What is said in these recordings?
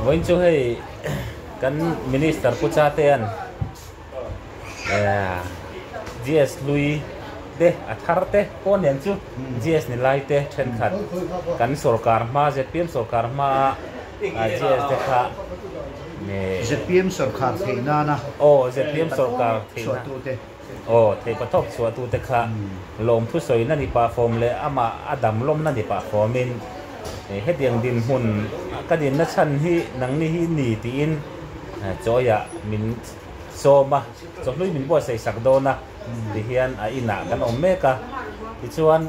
Voin chu hei kan minister puchaten GS lui de atharte pon yang chu GS ni lai te then khat kan sarkar ma ZPM sarkar ma GS de kha ne ZPM sarkar theina na ZPM sarkar theina thei pathok chua tu te kha lom thu soi na ni pa form le ama adam lom na ni pa formin hediang din hun kadin na chan hi nang ni hi ni ti in choya min soma lui min bo sei sak do na ti hian a ina kan om meka ti chuan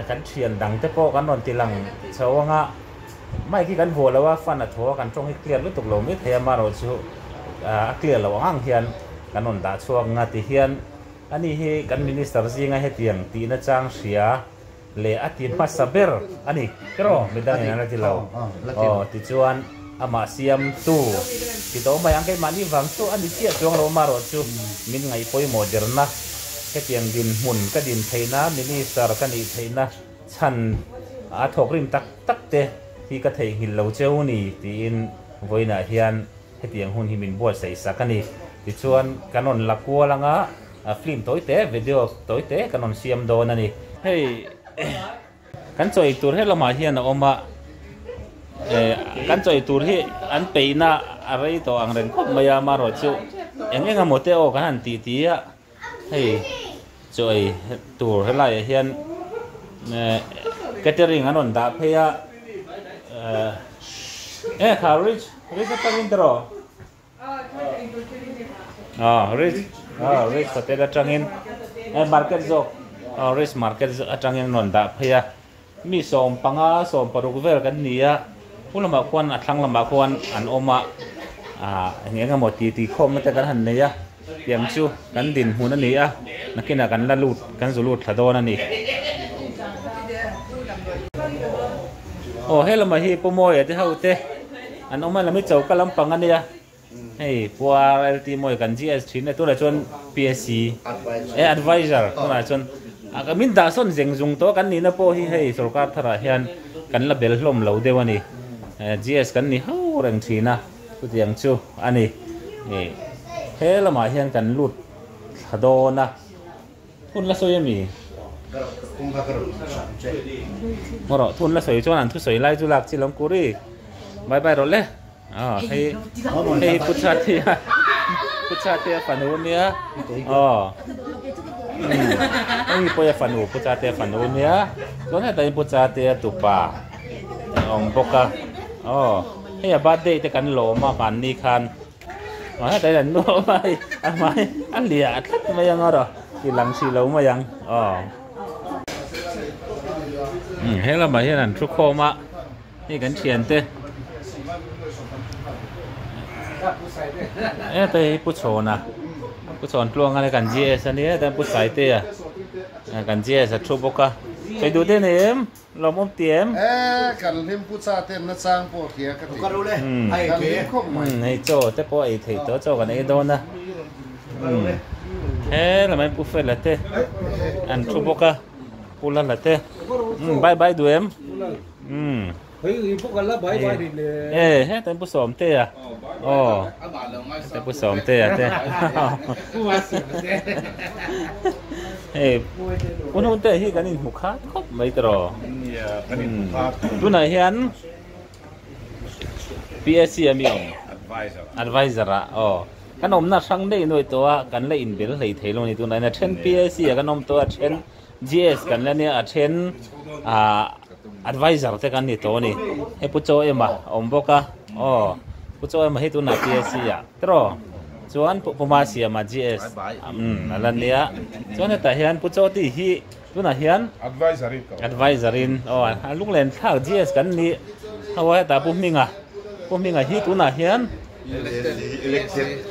kan thian dang te po kan non ti lang chawanga mai ki kan vola wa fan a tho kan tong hi clear lu tuk lo mi the ma ro chu a clear lo ang hian kan non da chuang nga ti hian ani hi kan minister zinga hetiang ti na chang sia le atin pa saber ani pero medang na ti lo ti chuan ama siam tu ti to mai ang kai mani wang tu ani tia chuang lo ma ro chu min ngai poi moderna hetiang din mun ka din theina minister kan i theina chan a thok rim tak tak te hi ka thei hil lo cheu ni ti in voina hian hetiang hun hi min bo sei sakani ti chuan kanon lakua langa film toite video toite kanon siam do na ni hei kan choi tur he lama hian a oma kan choi tur hi an peina arei to ang ren khop maya ma ro chu enga mote o kan ti ti a hei choi tur he lai hian catering anon da pheya kha rich ta intro rich ko te da changin market zo rich market atangin non da pheya mi som panga som paruk vel kan nia ulama kwan athlang lama kwan an oma ngenga moti ti khom te kan han neya tiam chu kan din hun ani a nakina kan la lut kan zulut thadon ani helama hi pomoy ate haute an oma lami chau kalam pangania hei puar LT moy kan GS thine tu la chon PSC advisor tu la chon min da son jeng jung to kan ni na po hi hei sarkar thara hian kan la bel hlom lo dewani GS kan ni ho reng thina tu tiang chu ani helama hian kan lut thadona thun la soyami moro thun la soi chuan an thu soi lai chu lak chi long kuri bye bye ro le hei puchatia fanu nia hei poya fanu puchatia fanu nia chona dai puchatia tupa ong boka hei birthday te kan lo ma kan ni khan dai dan no mai an lia thlat mayang ro ki lang si lo mayang hela ma hian an thu khoma ni kan thian te te pu chon tluang ale kan GS ani dan pu sai te kan GS a thu boka pe du te nem lom tiem kan lim pu cha te na chang po khia ka ti karule ai ke khom mai nei cho te po ai thei to cho kan ei do na la mai pu fe la te an thu boka pula la te bye bye du em phu kan la bye bye đi he tan pu som te te pu som te te un hun te hi kan in mu kha khop mai tro tu na hian PSC ami om advisor kan om na sang dei noi to kan le in bel lei thelo ni tu na na then PSC kan om to then GS kan la ne a then advisor te kan ni to ni he pu cho ema om boka pu cho ema he tu na PSC ya tro chuan puma sia ma GS alan nia chuan ta hian pu cho ti hi tu na hian advisorin lung len thak GS kan ni hawa ta pu minga hi tu na hian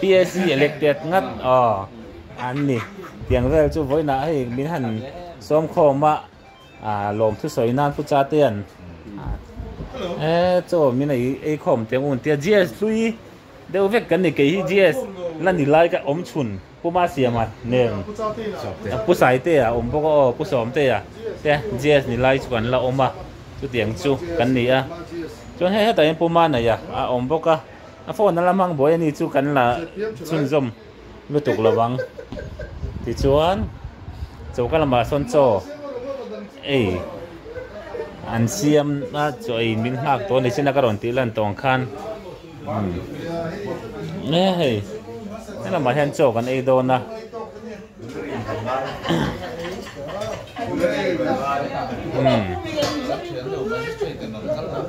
PSC elected ngat an ni tiang vel chu voina hei min han som khoma lom thu soi nan pu cha ten cho min ai khom te un tia GS lui deu vek kan ni ke hi GS lan ni lai ka om chun puma sia ma nem pu sai te om bo pu som te GS ni lai chuan la oma chu tiang chu kan ni chuan he ta en puma na ya a om boka a phone na lamang boy ani chu kan la chun zom lu tuk lawang ti chuan chu ka lama son cho ei an siam na choi min hak to ni sina karon ti lan tong khan hei na ma hen cho kan ei do na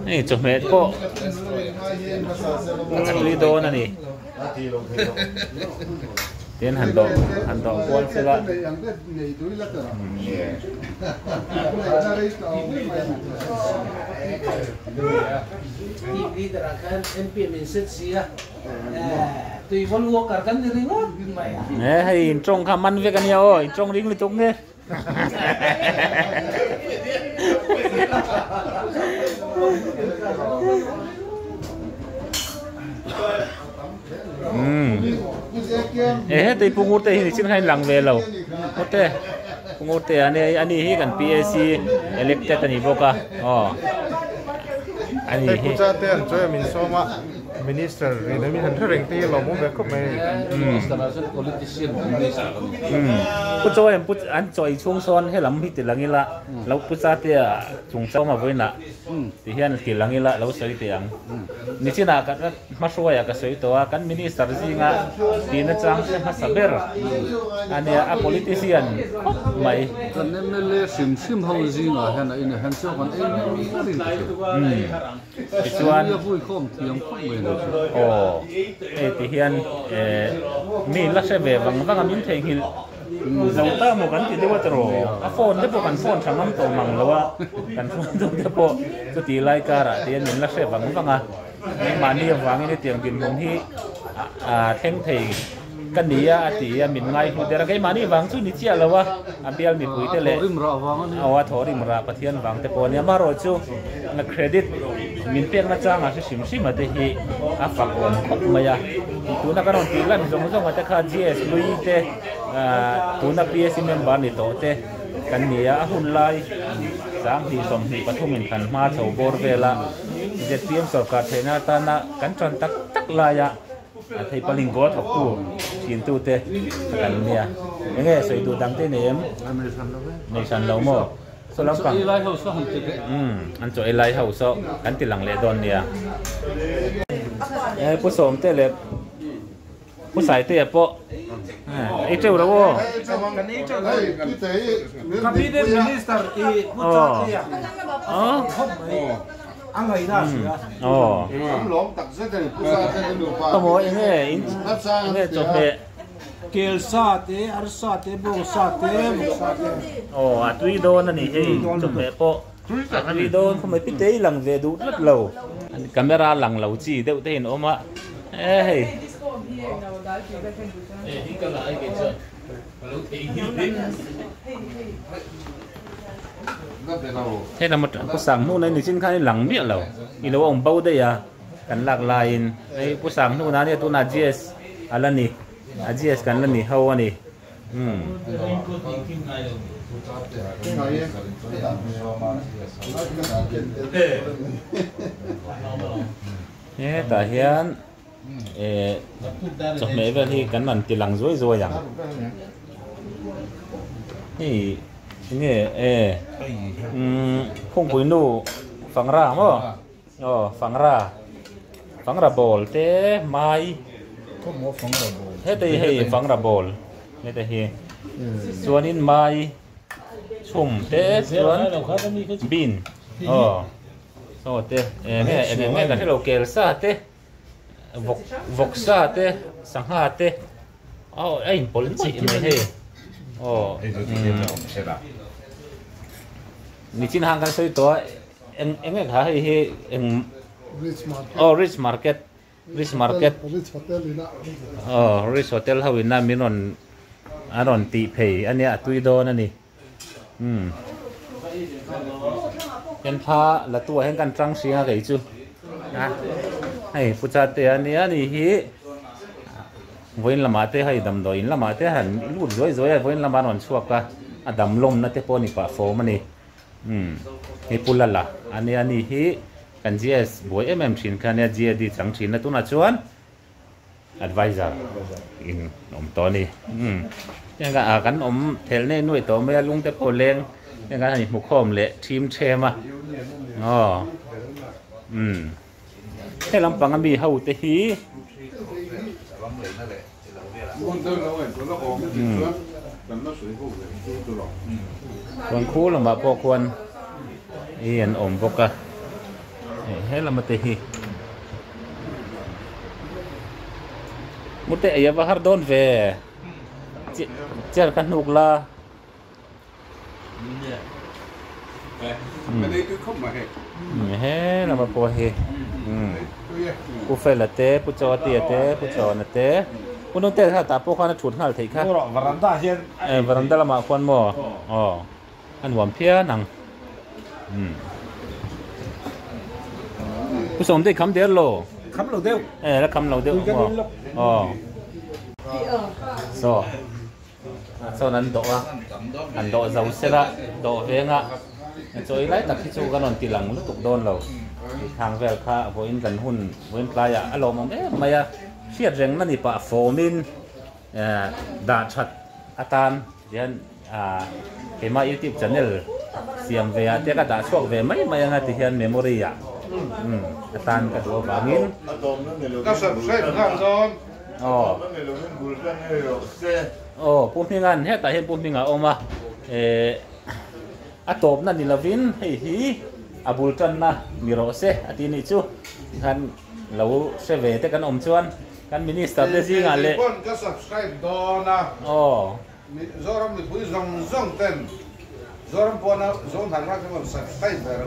นี่จบเม็ดก็ตุยโดนนี่เตียนหันดอกกวนเสร็จละที่ตราการเอ็นพีเอ็มเซตเสียตุยวันวัวกันนี่ริงอ่ะเนี่ยให้ตรงคำมันเวกันเนี่ยโอ้ยตรงริงเลยตรงเนี่ยตีปุ่งอุตเตหิชินให้หลังเวลเราอุตเตปุ่งอุตเตอันนี้ฮีกัน PAC elected อันนี้บอกอ่ะอ๋ออันนี้ฮีผู้จัดเตียนช่วยมินโซมาMinister, ini mi hendak rengti lomo bekop me. Installation politician Indonesia. ผู้ช่วยผู้อันช่วยช่วงซ้อนให้ลำพิจารณาละแล้วผู้จัดเตียช่วงซ้อนมาไว้น่ะที่เห็นกิจลังละแล้วใส่เตียงนี่ที่น่ะกันมาช่วยก็ใส่ตัวกัน Minister สิงะที่นั่นจังมาสับเบอร์อันนี้a politician ไม่กัน MLA ซิมเฮาสิงะเห็นอินเห็นเจ้ากันเองที่ชวนผู้ข้อมเทียงข้อมเลยโอ้ที่เห็นมีลักษณะแบบบางมิ้นเทงหิลเราตั้งหมกันที่เรียกว่าตรอโฟนได้พวกกันโฟนช่างน้ำตรงมังแล้วว่ากันโฟนตรงได้พวกจะตีไล่การะที่มิ้นลักษณะบางมานี่วางนี่เตียงบินมงที่เท่งเทงกันนี้ตีมิ้นไงหัวเดี๋ยวกันมานี่วางชุดนิจเจียแล้วว่าเบียลมีปุ๋ยเตเลยเอาว่าทอริมราปะเทียนวางแต่พอเนี่ยมารอจูนักเครดิตมินเปียกนักจ้างชิมมาเตหีฝักวันมายาตัวนักการตีลั่นจงมาแต่ข้า GS ลุยเตตัวนัก PAC เมมเบอร์นี่โตเตกันนี้หุ่นไล่สามที่สมที่ปฐุมมินขันมาเฉาบอร์เวล่าเจ็ดเตรียมสอบการเทนาตานะกันจนตักลายะไทยปลิงกอดกูชินตูเตกันเนี่ยยังไงสวยดูดังเตเนียมในชั้นเราหมดสลับกันอันจ่อยไล่เฮาซอกันติหลังเลดอนเนี่ยผู้สมเตเล็บผู้ใส่เตะโปไอ้เจ้าเราว่ากับพี่เดนมินิสเตอร์ที่ผู้จัดเนี่ยอะไรน่าเสียหลงตักเส้นเลยผู้ชายเส้นหนึ่งปากก็บอกยังไงจบเลยเกลซาเตอาร์ซาเตโบซาเตโอ้ตุยโดนนั่นนี่เฮ้ยจบเลยโปตุยโดนเขาไม่พิจารณาหลังเวดูนัดเรากล้องหลังเราจีเดี๋ยวเห็นออกมาเฮ้ยthế là một cái sáng nu này thì xin khai lẳng miệng rồi, thì nó ông bao đây à, cần lạc lại, cái sáng nu này tôi là GS, là nè, GS cần là nè, hậu nè, thế ta hiện, cho mấy về thì cần mình tiền lằng rồi rằng, thì nghe không quên nu phẳng ra mà phẳng ra bol thế mai thế thì hay phẳng ra bol thế thì hay xuân in mai chum thế xuân bin so thế nghe cái lô kèl sa thế vok sa thế sang ha thế anh bol chỉ này hayนี่ชิ้นห่างกันสุดตัวเอ็งขายให้เอ็งrich market rich hotel เขาวินน่ามีนนตีเพย์อันนี้ตุยโดนั่นนี่เป็นผ้าละตัวให้กันจังเสียกันจูนะให้ผู้จัดเตียนนี่ฮีวันละมาเตะให้ดำดอยละมาเตะหันลูดรวยวันละมานอนชัวกะดำลมนั่นเตะปอนี่ป่าโฟมันนี่นี่ปุลละอันนี้ฮี kan GS boi thin khan ya GD chang thin na tu na chuan advisor in to niยังก็กันเทลเน่นุ่ยตัวไม่ลุงแต่พอเล้งยังก็ให้หมุขอมเละทีมเชมาให้ลำปังมีเฮาเตฮีควรคู่ลำบากพอควรเอียนพวกกันให้ลำมาเตฮีมุดเตะอย่าว่าฮาร์ดอนเวเจ้ากันนุกละไม่ได้คือเข้ามาเฮ้เรามาพอเฮผู้เฟลเต้ผู้จอเตียเต้ผู้จอนะเต้ผู้นู้นเต้ถ้าตาพวกเขาน่ะฉุดหันถี่ค่ะวารันดาเช่นวารันดาละมาควันหม้ออันหวานเพี้ยนังผู้สมได้คำเดียวโลคำเราเดียวแล้วคำเราเดียวsauนั้นโดะอันโดะเจ้าเสละโดะเวงอ่ะจอยไล่ตักที่จูกันนอนตีหลังลุกตุกโดนเราทางเวลค่าพออินกันหุ่นเว้นปลายอ่ะอารมณ์ไม่อะเชียดเร่งนั่นนี่ปะโฟมินดาชัดอาตานเดี๋ยวเห็นมายูทูบชาแนลเสียงเวียเจ้าก็ด่าช่วงเวียไม่ยังไงที่เห็นเมมโมรีอ่ะอาตานก็ดูบางอินก็สับใช้ทางซ้อนปุ่มพิงานเฮ้แต่เห็นปุ่มพิงานออกมาอะตบนั่นนี่ละวินเฮ้ยอาบุลจันนะมีโรเซ่อาทิตย์นี้จู่กันเราเซเวตกันอมชวนกันมินิสเตอร์เดซิงานเลยก็สับใช้ดอนะจอร์มมีผู้ส่งเต้นจอร์มพอนะจอร์มทางรักมันสับใช้แบบ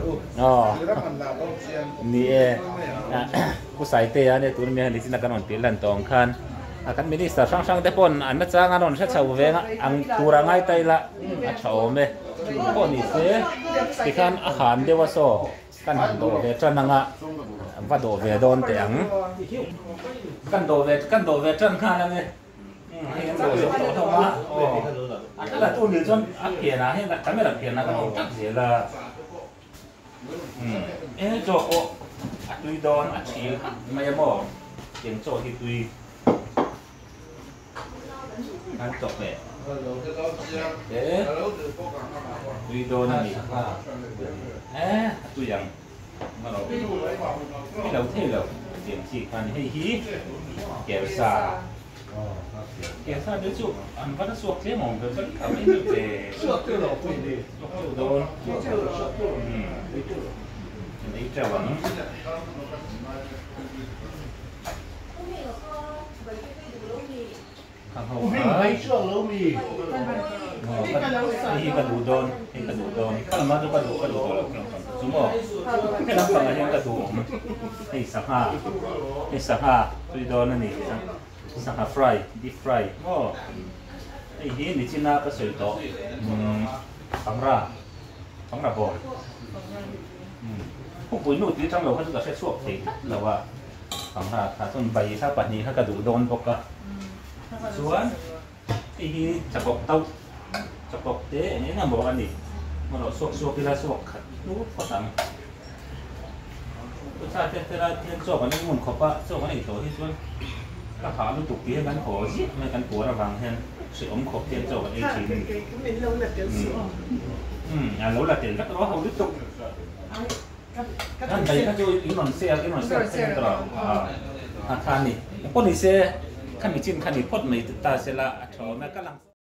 นี่ผู้ใส่เตะเนี่ยตัวนี้ลิซินักกันนตีลันตองคันakan minister sang te pon an chang anon sa chau venga ang turangai tai la a chaume pon ni se tikhan a han dewa so kan do ve chananga va do ve don te ang kan do ve chan kha la nge hen do so to ma ala tu ni chon a pia na hen la camera pia na kan tak je la jo o a tui don a chi mai mo tieng cho hi tui ăn chọc về thế tuy đô là gì tôi rằng mà nó cái đầu thế là điểm chỉ cần hay hí kéo xa đứa chụp ăn bắt nó suộc thế mỏng rồi vẫn cảm thấy được về suộc tiêu đầu đi suộc tiêu đô đấy treo bằngไม่ช่วงแล้วมีนี่กระดูโดนข้าวมาดูกระดูสมมติให้น้ำปังอะไรกระดูให้สักห้าตัวโดนนั่นนี่สักห้าฟรายดิฟรายไอ้ที่นี่จีน่าก็สวยโตฟังระบอบพวกปุ๋ยนุ่ที่จังเราเขาจะใช้ช่วงเองเราว่าฟังระถ้าต้นใบถ้าปัดนี้ถ้ากระดูโดนพวกก็ส่วนที่จับเต้าจับเตะนี่นะบอกอันนี้มันเราสวกที่เราสวกขัดนู้นก็ทำตัวชาติแต่ละเรื่องสวกอันนี้มันขบสวกอันนี้ตัวที่ส่วนราคาลูกตุกที่กันขอสิไม่กันปัวระวังเห็นสิอมขบเทียนสวกอันนี้ทีนึงแล้วละเตียนก็ร้องเขาลูกตุกนั่นไปก็จะอินนอนเซียตลอดอาคารนี่พวกนี้เซียขั้นมีจิ้นขั้นมีพดไม่ติดตาเสละชอบแม่กำลัง